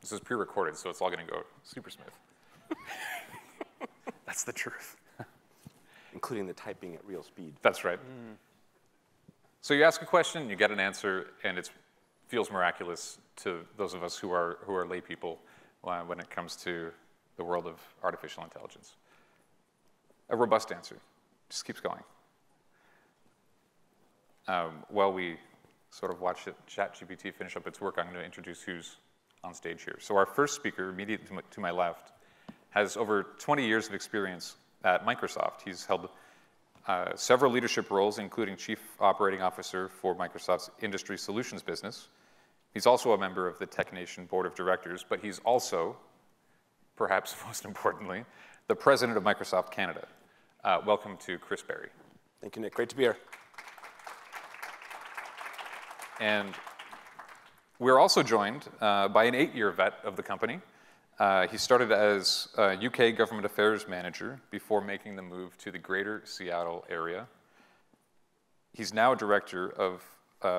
This is pre-recorded, so it's all going to go super smooth. That's the truth. Including the typing at real speed. That's right. So you ask a question, you get an answer, and it feels miraculous to those of us who are lay people when it comes to the world of artificial intelligence. A robust answer. Just keeps going. While we sort of watch ChatGPT finish up its work, I'm going to introduce who's on stage here. So our first speaker, immediately to my left, has over 20 years of experience at Microsoft. He's held several leadership roles, including Chief Operating Officer for Microsoft's Industry Solutions business. He's also a member of the Tech Nation Board of Directors, but he's also, perhaps most importantly, the President of Microsoft Canada. Welcome to Chris Berry. Thank you, Nick. Great to be here. And we're also joined by an 8-year vet of the company. He started as a UK Government Affairs Manager before making the move to the Greater Seattle area. He's now Director of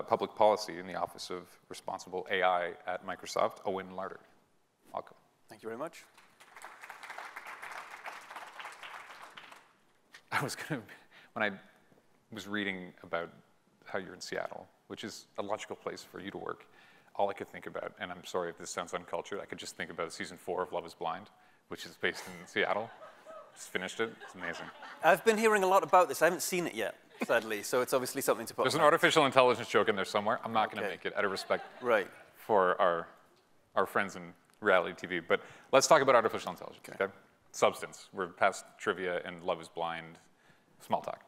Public Policy in the Office of Responsible AI at Microsoft, Owen Larter. Welcome. Thank you very much. When I was reading about how you're in Seattle, which is a logical place for you to work, all I could think about, and I'm sorry if this sounds uncultured, I could just think about season 4 of Love is Blind, which is based in Seattle. Just finished it. It's amazing. I've been hearing a lot about this. I haven't seen it yet, sadly, so it's obviously something to put There's on. an artificial intelligence joke in there somewhere. I'm not going to make it out of respect for our friends in reality TV. But let's talk about artificial intelligence, okay? Substance. We're past trivia and Love is Blind, small talk.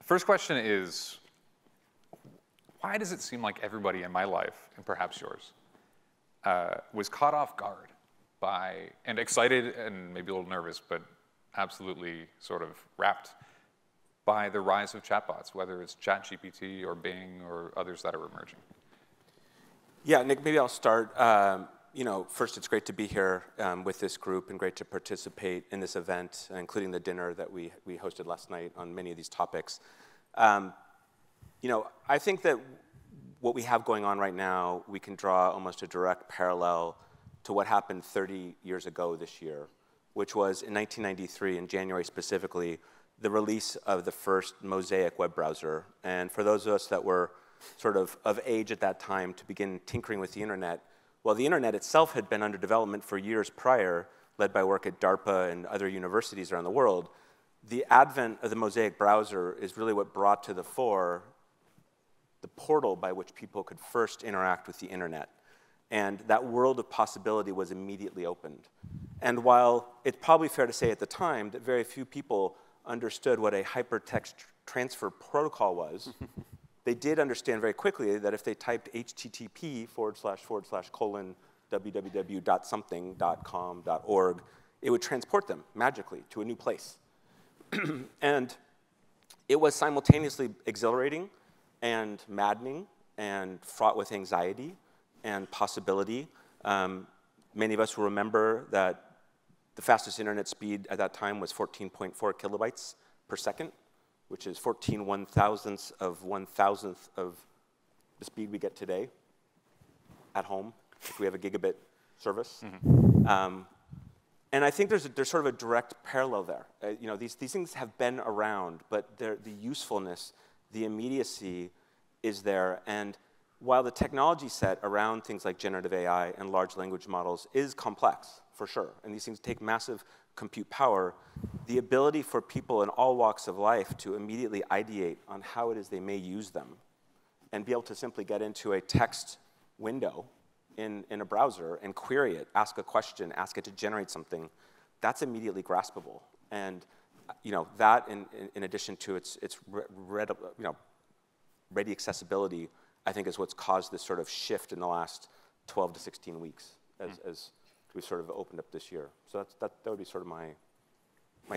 First question is, why does it seem like everybody in my life, and perhaps yours, was caught off guard by, and excited and maybe a little nervous, but absolutely sort of rapt by the rise of chatbots, whether it's ChatGPT or Bing or others that are emerging? Yeah, Nick, maybe I'll start. First, it's great to be here with this group and great to participate in this event, including the dinner that we hosted last night on many of these topics. I think that what we have going on right now, we can draw almost a direct parallel to what happened 30 years ago this year, which was in 1993, in January specifically, the release of the first Mosaic web browser. And for those of us that were sort of age at that time to begin tinkering with the internet, well, the internet itself had been under development for years prior, led by work at DARPA and other universities around the world. The advent of the Mosaic browser is really what brought to the fore the portal by which people could first interact with the internet. And that world of possibility was immediately opened. And while it's probably fair to say at the time that very few people understood what a hypertext transfer protocol was, they did understand very quickly that if they typed http://www.something.com.org, it would transport them magically to a new place. And it was simultaneously exhilarating and maddening and fraught with anxiety and possibility. Many of us will remember that the fastest internet speed at that time was 14.4 kilobytes per second, which is 14 one-thousandths of one-thousandth of the speed we get today at home if we have a gigabit service. And I think there's sort of a direct parallel there. These things have been around, but the usefulness, the immediacy is there. And while the technology set around things like generative AI and large language models is complex, for sure, and these things take massive compute power, the ability for people in all walks of life to immediately ideate on how it is they may use them and be able to simply get into a text window in a browser and query it, ask a question, ask it to generate something, that's immediately graspable. And that in addition to its ready accessibility, I think is what's caused this sort of shift in the last 12 to 16 weeks as we sort of opened up this year. So that would be sort of my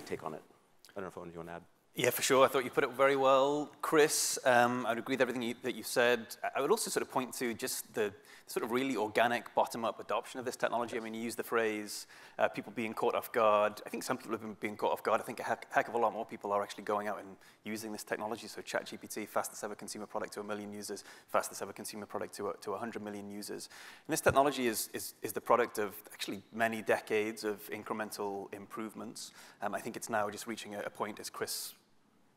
take on it. I don't know if Owen, you want to add? Yeah, for sure. I thought you put it very well, Chris. I'd agree with everything that you said. I would also sort of point to just the sort of really organic bottom-up adoption of this technology. I mean, you use the phrase people being caught off guard. I think some people have been being caught off guard. I think a heck of a lot more people are actually going out and using this technology. So ChatGPT, fastest ever consumer product to 1 million users, fastest ever consumer product to 100 million users. And this technology is the product of actually many decades of incremental improvements. I think it's now just reaching a point, as Chris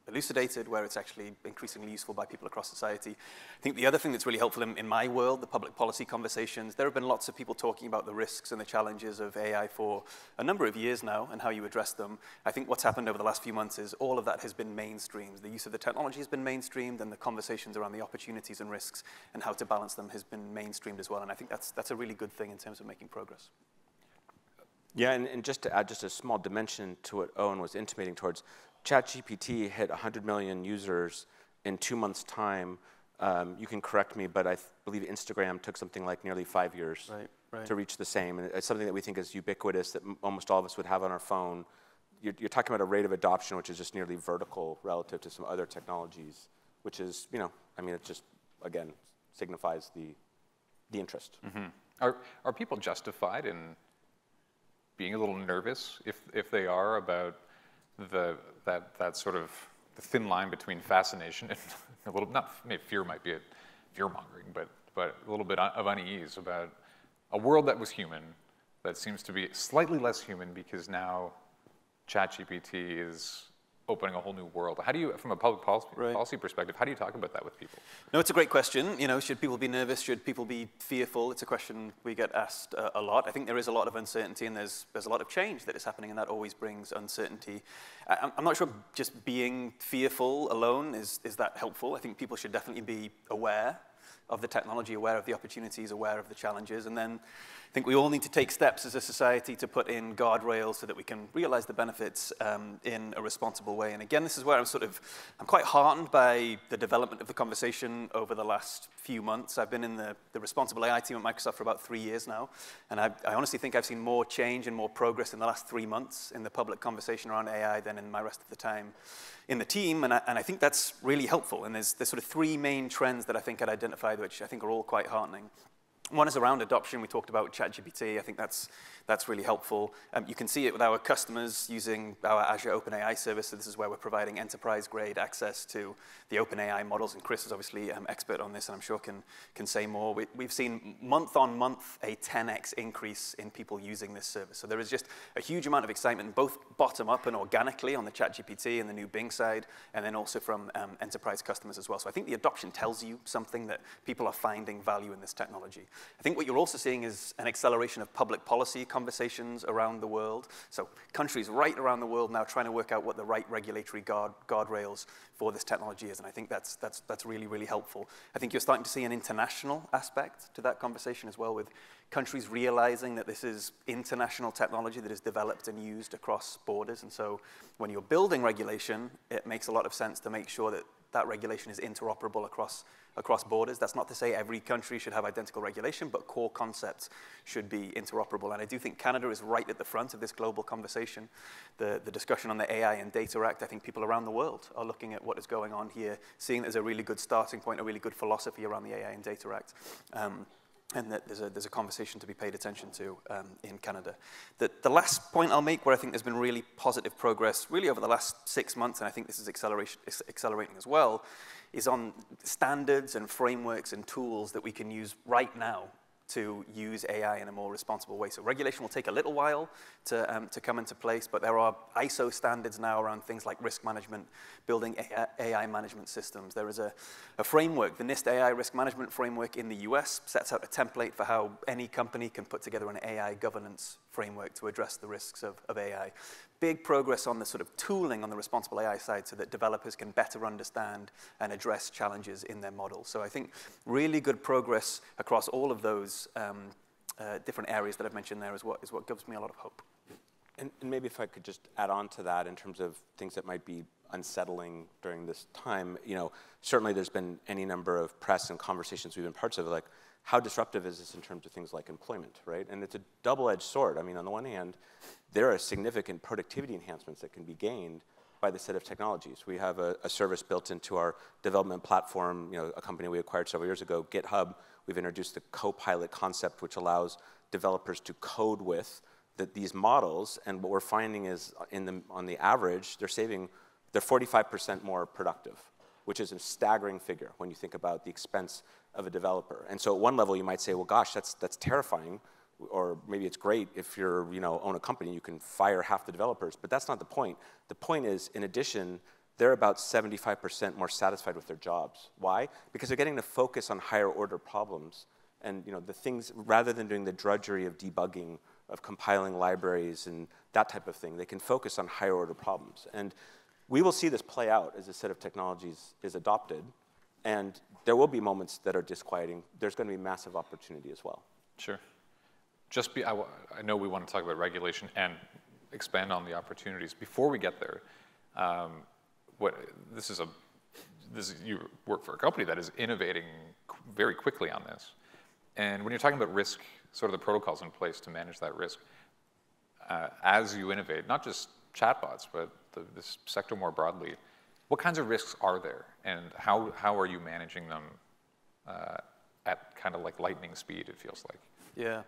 elucidated, where it's actually increasingly useful by people across society. I think the other thing that's really helpful in my world, the public policy conversations, there have been lots of people talking about the risks and the challenges of AI for a number of years now and how you address them. I think what's happened over the last few months is all of that has been mainstreamed. The use of the technology has been mainstreamed, and the conversations around the opportunities and risks and how to balance them has been mainstreamed as well. And I think that's a really good thing in terms of making progress. Yeah, and just to add just a small dimension to what Owen was intimating towards, ChatGPT hit 100 million users in 2 months' time. You can correct me, but I believe Instagram took something like nearly 5 years to reach the same. And it's something that we think is ubiquitous, that almost all of us would have on our phone. You're talking about a rate of adoption which is just nearly vertical relative to some other technologies, which is, I mean, it just, again, signifies the interest. Mm-hmm. Are people justified in being a little nervous, if they are, about that sort of the thin line between fascination and a little, not maybe fear might be fear-mongering, but a little bit of unease about a world that was human that seems to be slightly less human because now ChatGPT is opening a whole new world. How do you, from a public policy perspective, how do you talk about that with people? No, it's a great question. Should people be nervous? Should people be fearful? It's a question we get asked a lot. I think there is a lot of uncertainty, and there's a lot of change that is happening, and that always brings uncertainty. I'm not sure just being fearful alone is that helpful. I think people should definitely be aware of the technology, aware of the opportunities, aware of the challenges, and then I think we all need to take steps as a society to put in guardrails so that we can realize the benefits in a responsible way. And again, this is where I'm quite heartened by the development of the conversation over the last few months. I've been in the responsible AI team at Microsoft for about 3 years now, and I honestly think I've seen more change and more progress in the last 3 months in the public conversation around AI than in my rest of the time in the team, and I think that's really helpful. And there's sort of 3 main trends that I think I'd identified, which I think are all quite heartening. One is around adoption. We talked about ChatGPT. I think that's really helpful. You can see it with our customers using our Azure OpenAI service. So this is where we're providing enterprise-grade access to the OpenAI models. And Chris is obviously expert on this, and I'm sure can say more. We've seen month on month a 10x increase in people using this service. So there is just a huge amount of excitement, both bottom up and organically on the ChatGPT and the new Bing side, and then also from enterprise customers as well. So I think the adoption tells you something, that people are finding value in this technology. I think what you're also seeing is an acceleration of public policy conversations around the world. So countries right around the world now trying to work out what the right regulatory guardrails for this technology is, and I think that's really, really helpful. I think you're starting to see an international aspect to that conversation as well, with countries realizing that this is international technology that is developed and used across borders. And so when you're building regulation, it makes a lot of sense to make sure that that regulation is interoperable across borders. That's not to say every country should have identical regulation, but core concepts should be interoperable. And I do think Canada is right at the front of this global conversation. The discussion on the AI and Data Act, I think people around the world are looking at what is going on here, seeing there's a really good starting point, a really good philosophy around the AI and Data Act. And that there's a conversation to be paid attention to in Canada. The last point I'll make, where I think there's been really positive progress really over the last 6 months, and I think this is accelerating as well, is on standards and frameworks and tools that we can use right now to use AI in a more responsible way. So regulation will take a little while to come into place, but there are ISO standards now around things like risk management, building AI management systems. There is a framework, the NIST AI Risk Management Framework in the US sets out a template for how any company can put together an AI governance framework to address the risks of AI. Big progress on the sort of tooling on the responsible AI side so that developers can better understand and address challenges in their models. So I think really good progress across all of those different areas that I've mentioned there is what gives me a lot of hope. And maybe if I could just add on to that in terms of things that might be unsettling during this time, certainly there's been any number of press and conversations we've been parts of, like, how disruptive is this in terms of things like employment, right? And it's a double-edged sword. I mean, on the one hand, there are significant productivity enhancements that can be gained. by the set of technologies. We have a service built into our development platform, a company we acquired several years ago, GitHub. We've introduced the Copilot concept, which allows developers to code with these models. And what we're finding is, on the average, they're 45% more productive, which is a staggering figure when you think about the expense of a developer. And so at one level, you might say, well, gosh, that's terrifying. Or maybe it's great if you're, own a company, you can fire half the developers. But that's not the point. The point is, in addition, they're about 75% more satisfied with their jobs. Why? Because they're getting to focus on higher order problems. And the things, rather than doing the drudgery of debugging, of compiling libraries and that type of thing, they can focus on higher order problems. And we will see this play out as a set of technologies is adopted. And there will be moments that are disquieting. There's going to be massive opportunity as well. Sure. I know we want to talk about regulation and expand on the opportunities. Before we get there, you work for a company that is innovating very quickly on this. And when you're talking about risk, sort of the protocols in place to manage that risk, as you innovate, not just chatbots, but this sector more broadly, what kinds of risks are there? And how are you managing them at kind of like lightning speed, it feels like? Yeah,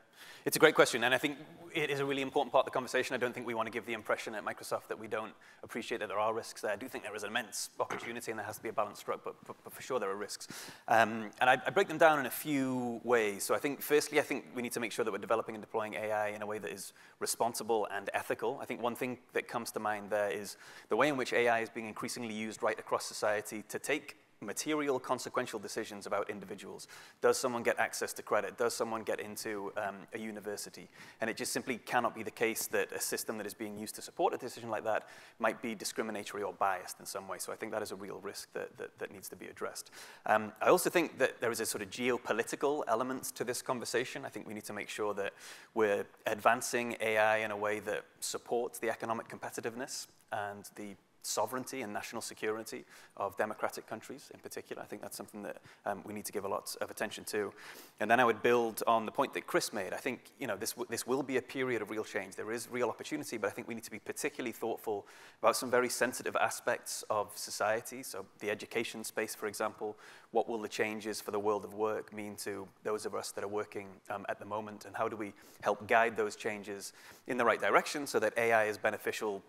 it's a great question, and I think it is a really important part of the conversation. I don't think we want to give the impression at Microsoft that we don't appreciate that there are risks there. I do think there is an immense opportunity, and there has to be a balance struck, but for sure there are risks. And I break them down in a few ways. So I think, firstly, we need to make sure that we're developing and deploying AI in a way that is responsible and ethical. I think one thing that comes to mind there is the way in which AI is being increasingly used right across society to take material, consequential decisions about individuals. Does someone get access to credit? Does someone get into a university? And it just simply cannot be the case that a system that is being used to support a decision like that might be discriminatory or biased in some way. So I think that is a real risk that needs to be addressed. I also think that there is a sort of geopolitical element to this conversation. I think we need to make sure that we're advancing AI in a way that supports the economic competitiveness and the sovereignty and national security of democratic countries in particular. I think that's something that we need to give a lot of attention to. And then I would build on the point that Chris made. I think this will be a period of real change. There is real opportunity, but I think we need to be particularly thoughtful about some very sensitive aspects of society. So the education space, for example, what will the changes for the world of work mean to those of us that are working at the moment, and how do we help guide those changes in the right direction so that AI is beneficial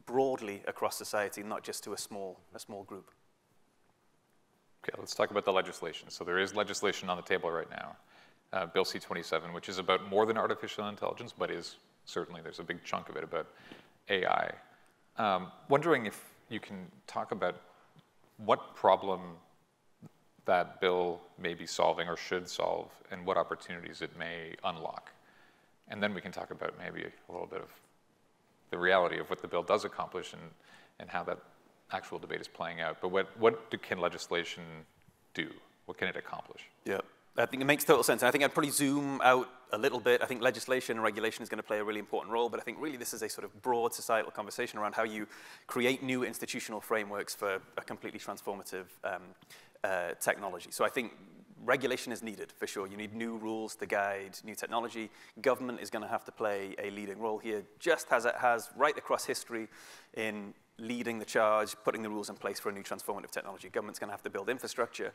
broadly across society, not just to a small group. Okay, let's talk about the legislation. So there is legislation on the table right now, Bill C-27, which is about more than artificial intelligence, but certainly there's a big chunk of it about AI. Wondering if you can talk about what problem that bill may be solving or should solve, and what opportunities it may unlock. And then we can talk about maybe a little bit of the reality of what the bill does accomplish and how that actual debate is playing out. But what can legislation do? What can it accomplish? Yeah, I think it makes total sense. And I think I'd probably zoom out a little bit. I think legislation and regulation is going to play a really important role, but I think really this is a sort of broad societal conversation around how you create new institutional frameworks for a completely transformative technology. So I think regulation is needed, for sure. You need new rules to guide new technology. Government is going to have to play a leading role here, just as it has right across history in leading the charge, putting the rules in place for a new transformative technology. Government's going to have to build infrastructure.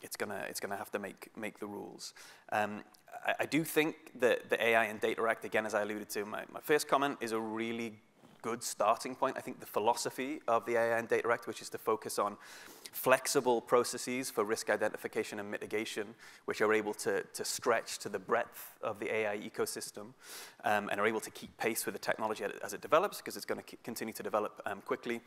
It's going to have to make the rules. I do think that the AI and Data Act, again, as I alluded to, my first comment is a really good starting point. I think the philosophy of the AI and Data Act, which is to focus on flexible processes for risk identification and mitigation, which are able to stretch to the breadth of the AI ecosystem and are able to keep pace with the technology as it develops, because it's going to continue to develop quickly.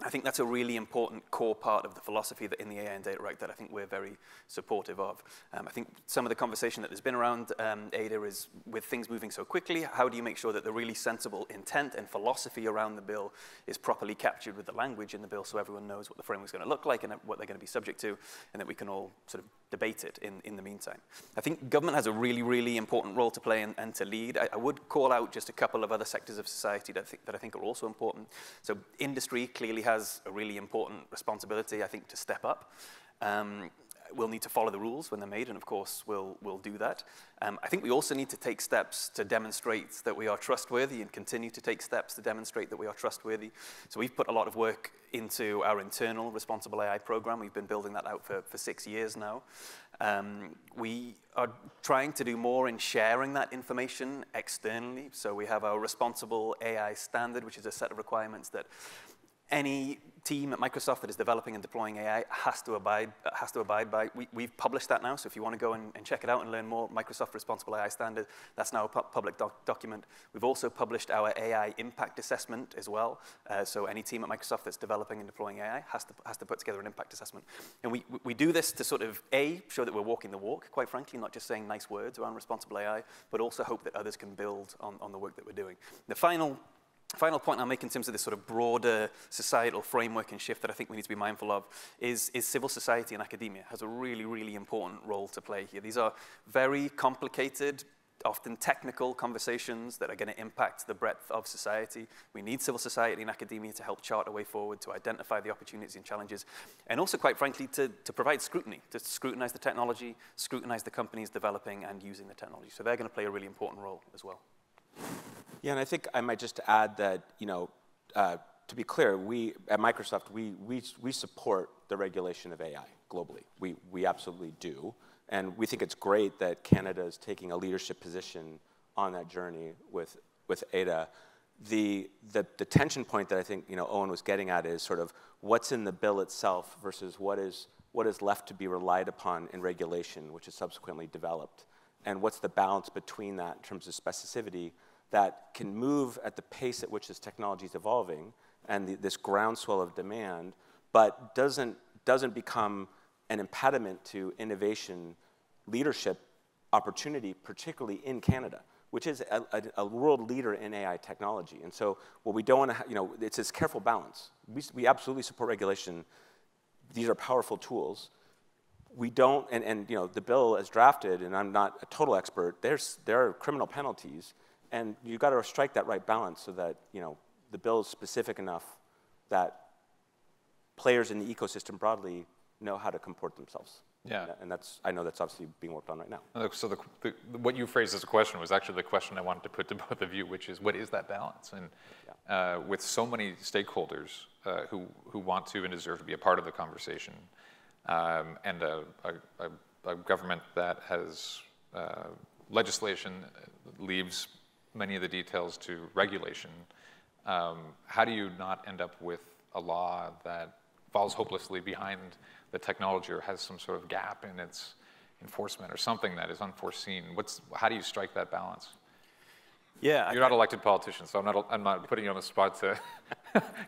I think that's a really important core part of the philosophy that in the AI and Data Act that I think we're very supportive of. I think some of the conversation that there's been around ADA is, with things moving so quickly, how do you make sure that the really sensible intent and philosophy around the bill is properly captured with the language in the bill so everyone knows what the framework is going to look like and what they're going to be subject to, and that we can all sort of debate it in the meantime. I think government has a really, really important role to play and to lead. I would call out just a couple of other sectors of society that I think are also important. So industry clearly has a really important responsibility, I think, to step up. we'll need to follow the rules when they're made, and of course, we'll do that. I think we also need to take steps to demonstrate that we are trustworthy and continue to take steps to demonstrate that we are trustworthy. So we've put a lot of work into our internal responsible AI program. We've been building that out for 6 years now. We are trying to do more in sharing that information externally. So we have our responsible AI standard, which is a set of requirements that any team at Microsoft that is developing and deploying AI has to abide by. We've published that now, so if you want to go and check it out and learn more, Microsoft Responsible AI Standard, that's now a public document. We've also published our AI impact assessment as well. So any team at Microsoft that's developing and deploying AI has to put together an impact assessment. And we do this to sort of, A, show that we're walking the walk, quite frankly, not just saying nice words around responsible AI, but also hope that others can build on the work that we're doing. The final point I'll make in terms of this sort of broader societal framework and shift that I think we need to be mindful of is civil society and academia has a really, really important role to play here. These are very complicated, often technical conversations that are going to impact the breadth of society. We need civil society and academia to help chart a way forward, to identify the opportunities and challenges, and also, quite frankly, to provide scrutiny, to scrutinize the technology, scrutinize the companies developing and using the technology. So they're going to play a really important role as well. Yeah, and I think I might just add that, to be clear, we at Microsoft, we support the regulation of AI globally. We absolutely do. And we think it's great that Canada is taking a leadership position on that journey with ADA. The tension point that I think Owen was getting at is sort of what's in the bill itself versus what is left to be relied upon in regulation, which is subsequently developed. And what's the balance between that in terms of specificity that can move at the pace at which this technology is evolving and this groundswell of demand, but doesn't become an impediment to innovation leadership opportunity, particularly in Canada, which is a world leader in AI technology. And so what we don't want to, it's this careful balance. We absolutely support regulation. These are powerful tools. We don't, and the bill as drafted, and I'm not a total expert, there are criminal penalties, and you've got to strike that right balance so that the bill is specific enough that players in the ecosystem broadly know how to comport themselves. Yeah. And I know that's obviously being worked on right now. So what you phrased as a question was actually the question I wanted to put to both of you, which is, what is that balance? And with so many stakeholders who want to and deserve to be a part of the conversation, and a government that has legislation leaves many of the details to regulation, how do you not end up with a law that falls hopelessly behind the technology or has some sort of gap in its enforcement or something that is unforeseen? How do you strike that balance? Yeah, you're not elected politician, so I'm not putting you on the spot to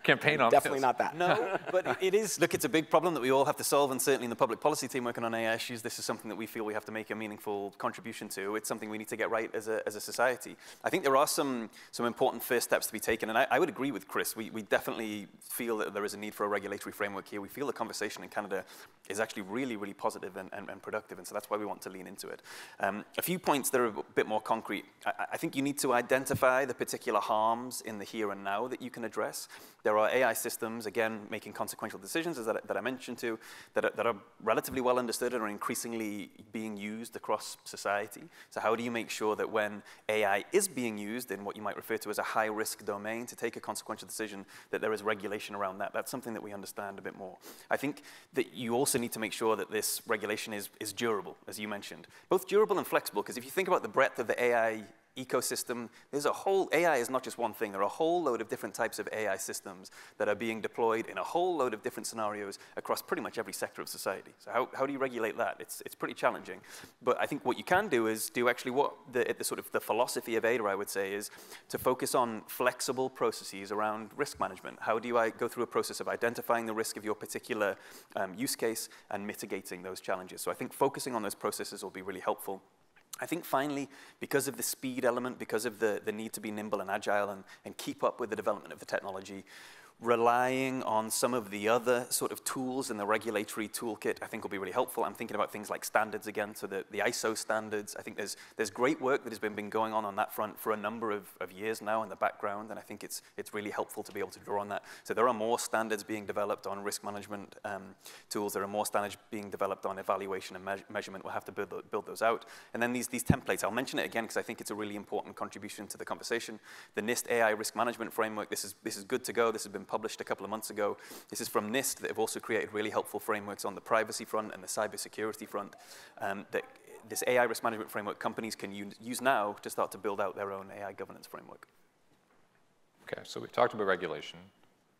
campaign on Definitely this. not that. No, but it is, look, it's a big problem that we all have to solve, and certainly in the public policy team working on AI issues, this is something that we feel we have to make a meaningful contribution to. It's something we need to get right as a society. I think there are some important first steps to be taken, and I would agree with Chris. We definitely feel that there is a need for a regulatory framework here. We feel the conversation in Canada is actually really, really positive and productive, and so that's why we want to lean into it. A few points that are a bit more concrete. I think you need to identify the particular harms in the here and now that you can address. There are AI systems, again, making consequential decisions, as that I mentioned to, that are relatively well understood and are increasingly being used across society. So how do you make sure that when AI is being used in what you might refer to as a high-risk domain to take a consequential decision, that there is regulation around that? That's something that we understand a bit more. I think that you also need to make sure that this regulation is durable, as you mentioned. Both durable and flexible, because if you think about the breadth of the AI ecosystem, AI is not just one thing. There are a whole load of different types of AI systems that are being deployed in a whole load of different scenarios across pretty much every sector of society. So how do you regulate that? It's pretty challenging. But I think what you can do is do actually what the sort of the philosophy of ADA, I would say, is to focus on flexible processes around risk management. How do I go through a process of identifying the risk of your particular use case and mitigating those challenges? So I think focusing on those processes will be really helpful. I think finally, because of the speed element, because of the need to be nimble and agile and keep up with the development of the technology, relying on some of the other sort of tools in the regulatory toolkit, I think will be really helpful. I'm thinking about things like standards again, so the ISO standards. I think there's great work that has been going on that front for a number of years now in the background, and I think it's really helpful to be able to draw on that. So there are more standards being developed on risk management tools. There are more standards being developed on evaluation and measurement. We'll have to build those out. And then these templates, I'll mention it again because I think it's a really important contribution to the conversation. The NIST AI Risk Management Framework, this is good to go. This has been published a couple of months ago. This is from NIST that have also created really helpful frameworks on the privacy front and the cybersecurity front. That this AI risk management framework companies can use now to start to build out their own AI governance framework. Okay, so we've talked about regulation.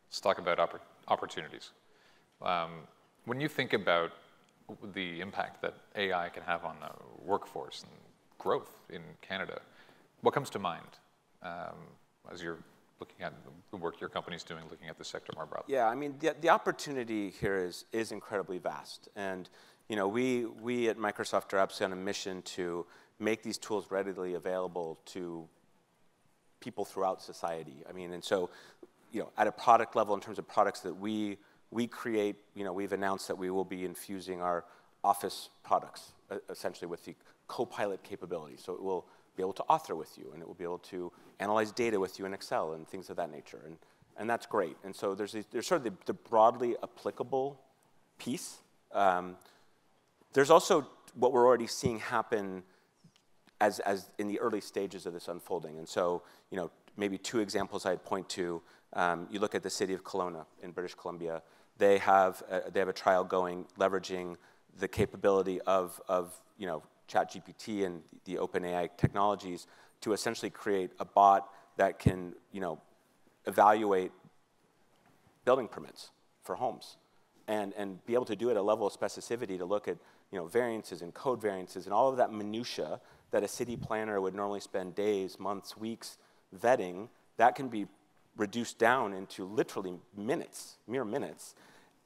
Let's talk about opportunities. When you think about the impact that AI can have on the workforce and growth in Canada, what comes to mind as you're looking at the work your company's doing, looking at the sector more broadly? Yeah, I mean, the opportunity here is incredibly vast. And you know, we at Microsoft are absolutely on a mission to make these tools readily available to people throughout society. I mean, and so, you know, at a product level, in terms of products that we create, you know, we've announced that we will be infusing our Office products essentially with the Copilot capability. So it will be able to author with you, and it will be able to analyze data with you in Excel and things of that nature. And that's great. And so there's sort of the broadly applicable piece. There's also what we're already seeing happen as in the early stages of this unfolding. And so, you know, maybe two examples I'd point to. You look at the city of Kelowna in British Columbia. They have a trial going, leveraging the capability of you know, ChatGPT and the OpenAI technologies to essentially create a bot that can, you know, evaluate building permits for homes, and be able to do it at a level of specificity to look at, you know, variances and code variances and all of that minutia that a city planner would normally spend days, months, weeks vetting. That can be reduced down into literally minutes, mere minutes.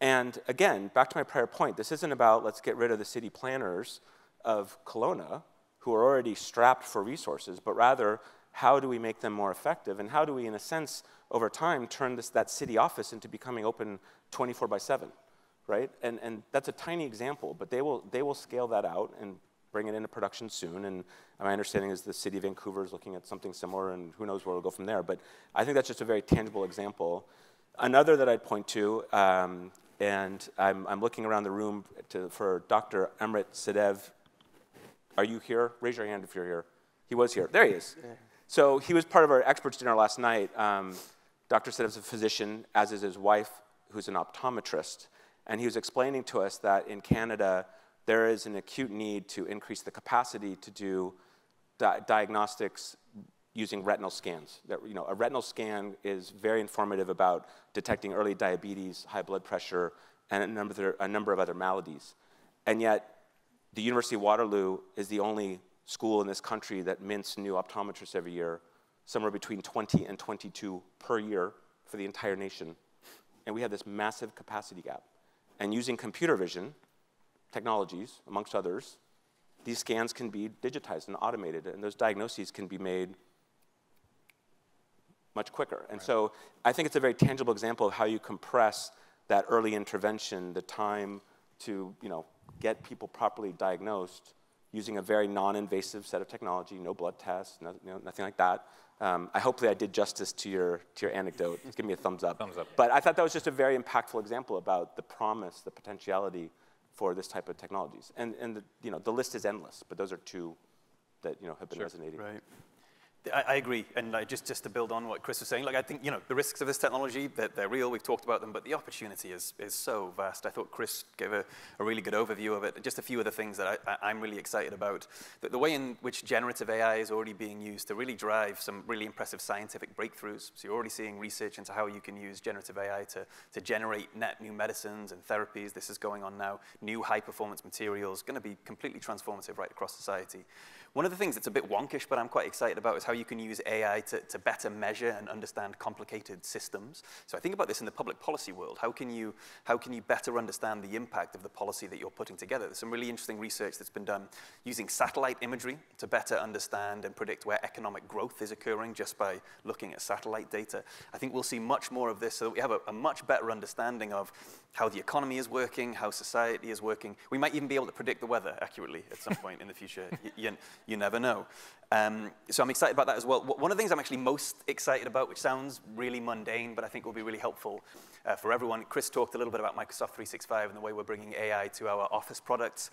And again, back to my prior point, this isn't about let's get rid of the city planners of Kelowna who are already strapped for resources, but rather how do we make them more effective, and how do we, in a sense, over time, turn that city office into becoming open 24/7, right? And that's a tiny example, but they will scale that out and bring it into production soon. And my understanding is the city of Vancouver is looking at something similar, and who knows where we'll go from there. But I think that's just a very tangible example. Another that I'd point to, and I'm looking around the room for Dr. Amrit Sadev. Are you here? Raise your hand if you're here. He was here. There he is. Yeah. So he was part of our experts dinner last night. Dr. Sadev is a physician, as is his wife, who's an optometrist. And he was explaining to us that in Canada, there is an acute need to increase the capacity to do diagnostics using retinal scans. That, you know, a retinal scan is very informative about detecting early diabetes, high blood pressure, and a number of other maladies. And yet, the University of Waterloo is the only school in this country that mints new optometrists every year, somewhere between 20 and 22 per year for the entire nation. And we have this massive capacity gap. And using computer vision technologies, amongst others, these scans can be digitized and automated, and those diagnoses can be made much quicker. And so I think it's a very tangible example of how you compress that early intervention, the time to, you know, get people properly diagnosed using a very non-invasive set of technology, no blood tests, nothing like that. Hopefully I did justice to your anecdote. Just give me a thumbs up. Thumbs up. But I thought that was just a very impactful example about the promise, the potentiality for this type of technologies. And the list is endless, but those are two that, you know, have been resonating. Right. I agree, and just to build on what Chris was saying, like, I think, you know, the risks of this technology, they're real, we've talked about them, but the opportunity is so vast. I thought Chris gave a really good overview of it. Just a few of the things that I'm really excited about. The way in which generative AI is already being used to really drive some really impressive scientific breakthroughs. So you're already seeing research into how you can use generative AI to generate net new medicines and therapies. This is going on now. New high-performance materials, going to be completely transformative right across society. One of the things that's a bit wonkish, but I'm quite excited about, is how you can use AI to better measure and understand complicated systems. So I think about this in the public policy world. How can you better understand the impact of the policy that you're putting together? There's some really interesting research that's been done using satellite imagery to better understand and predict where economic growth is occurring just by looking at satellite data. I think we'll see much more of this so that we have a much better understanding of how the economy is working, how society is working. We might even be able to predict the weather accurately at some point in the future. You never know. So I'm excited about that as well. One of the things I'm actually most excited about, which sounds really mundane, but I think will be really helpful for everyone. Chris talked a little bit about Microsoft 365 and the way we're bringing AI to our Office products.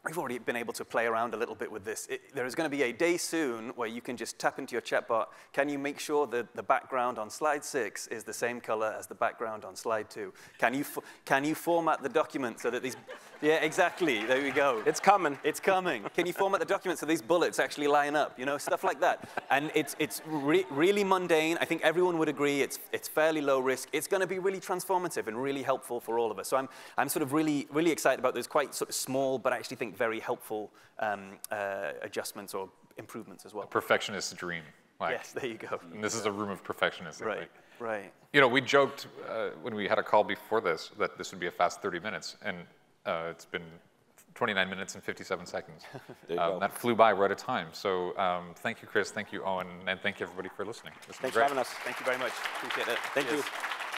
We've already been able to play around a little bit with this. There is going to be a day soon where you can just tap into your chatbot. Can you make sure that the background on slide 6 is the same color as the background on slide 2? Can you format the document so that these... Yeah, exactly. There we go. It's coming. It's coming. Can you format the document so these bullets actually line up? You know, stuff like that. And it's really mundane. I think everyone would agree it's fairly low risk. It's going to be really transformative and really helpful for all of us. So I'm sort of really excited about those quite sort of small, but I actually think very helpful adjustments or improvements as well. A perfectionist's dream. Like, yes, there you go. And this is a room of perfectionists. Right, right. You know, we joked when we had a call before this that this would be a fast 30 minutes, and it's been 29 minutes and 57 seconds. That flew by. We're out of time. So thank you, Chris. Thank you, Owen. And thank you, everybody, for listening. Thanks for having us. Thank you very much. Appreciate it. Thank you.